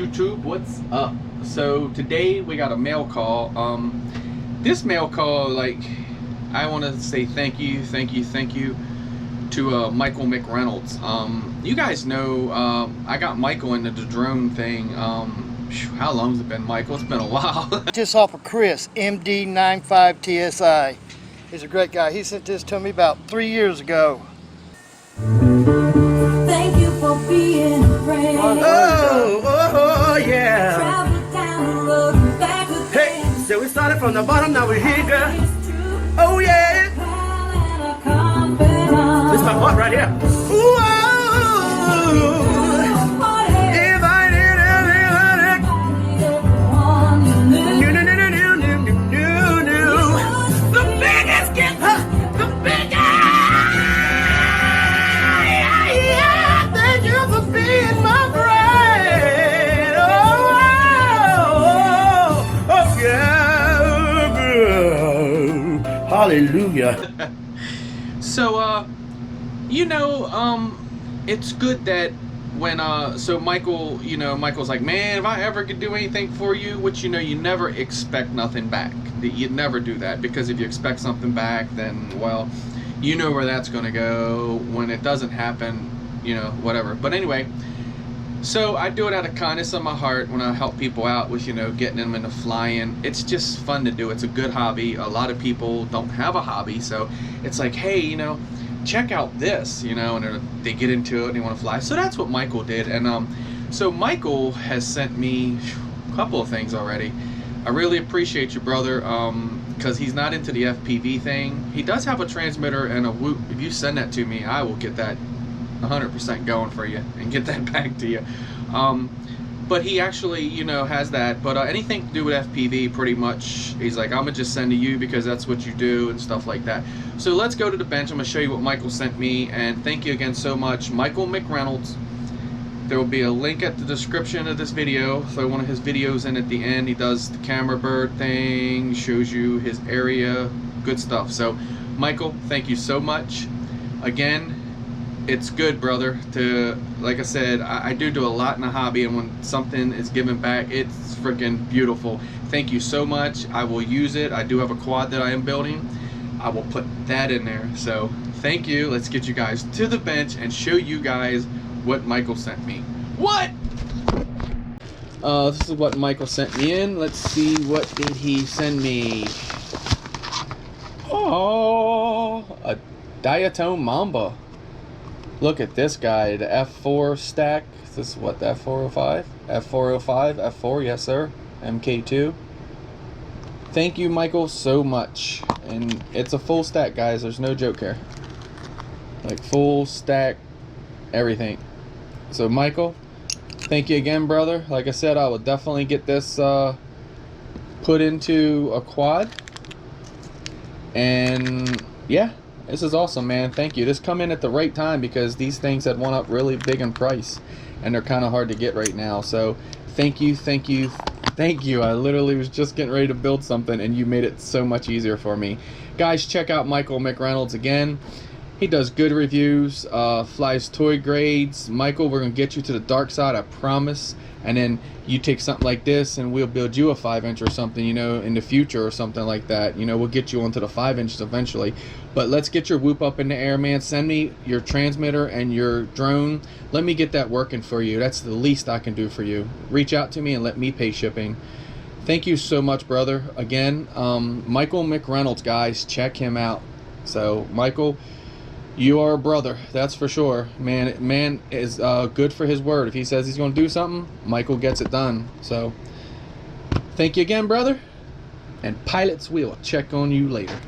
YouTube, what's up? So today we got a mail call. This mail call, like, I want to say thank you to Michael McReynolds. You guys know I got Michael into the drone thing. How long's it been, Michael? It's been a while. Just off of Chris, MD95TSI. He's a great guy. He sent this to me about 3 years ago. Thank you for being a friend. Oh, yeah. Travel down the road and back again. Hey, so we started from the bottom, now we're here, girl. Oh, yeah. This is my part right here. Ooh, if I did everything. The biggest gift, the biggest. Yeah, thank you for being my friend. Oh, yeah. Hallelujah. So, you know, it's good that when, so Michael, you know, Michael's like, man, if I ever could do anything for you, which, you know, you never expect nothing back. You'd never do that, because if you expect something back, then, well, you know where that's going to go. When it doesn't happen, you know, whatever. But anyway, so I do it out of kindness of my heart when I help people out with, you know, getting them into flying. It's just fun to do. It's a good hobby. A lot of people don't have a hobby, so it's like, hey, you know, check out this, you know, and they get into it and they want to fly. So that's what Michael did. And so Michael has sent me a couple of things already. I really appreciate you, brother, because he's not into the FPV thing. He does have a transmitter and a whoop. If you send that to me, I will get that 100% going for you and get that back to you. But he actually, you know, has that. But anything to do with FPV, pretty much, he's like, I'm gonna just send to you because that's what you do and stuff like that. So let's go to the bench. I'm gonna show you what Michael sent me, and thank you again so much, Michael McReynolds. There will be a link at the description of this video. So one of his videos, and at the end he does the camera bird thing, shows you his area, good stuff. So Michael, thank you so much. Again, it's good, brother, to, like I said, I do a lot in the hobby, and when something is given back, it's freaking beautiful. Thank you so much. I will use it. I do have a quad that I am building. I will put that in there. So thank you. Let's get you guys to the bench and show you guys what Michael sent me. What? This is what Michael sent me in. Let's see, what did he send me? Oh, a Diatone Mamba. Look at this guy, the F4 stack. This is what, the F405? F405, F4, yes sir. MK2. Thank you, Michael, so much. And it's a full stack, guys. There's no joke here. Like, full stack, everything. So, Michael, thank you again, brother. Like I said, I will definitely get this put into a quad. And, yeah. This is awesome, man. Thank you. This come in at the right time, because these things had went up really big in price, and they're kind of hard to get right now. So thank you, thank you, thank you. I literally was just getting ready to build something, and you made it so much easier for me. Guys, check out Michael McReynolds again. He does good reviews, flies toy grades. Michael, we're gonna get you to the dark side, I promise. And then you take something like this, and we'll build you a 5-inch or something, you know, in the future, or something like that. You know, we'll get you onto the 5-inches eventually. But let's get your whoop up in the air, man. Send me your transmitter and your drone. Let me get that working for you. That's the least I can do for you. Reach out to me and let me pay shipping. Thank you so much, brother. Again, Michael McReynolds, guys, check him out. So, Michael, you are a brother, that's for sure. Man is good for his word. If he says he's going to do something, Michael gets it done. So, thank you again, brother. And pilots, we'll check on you later.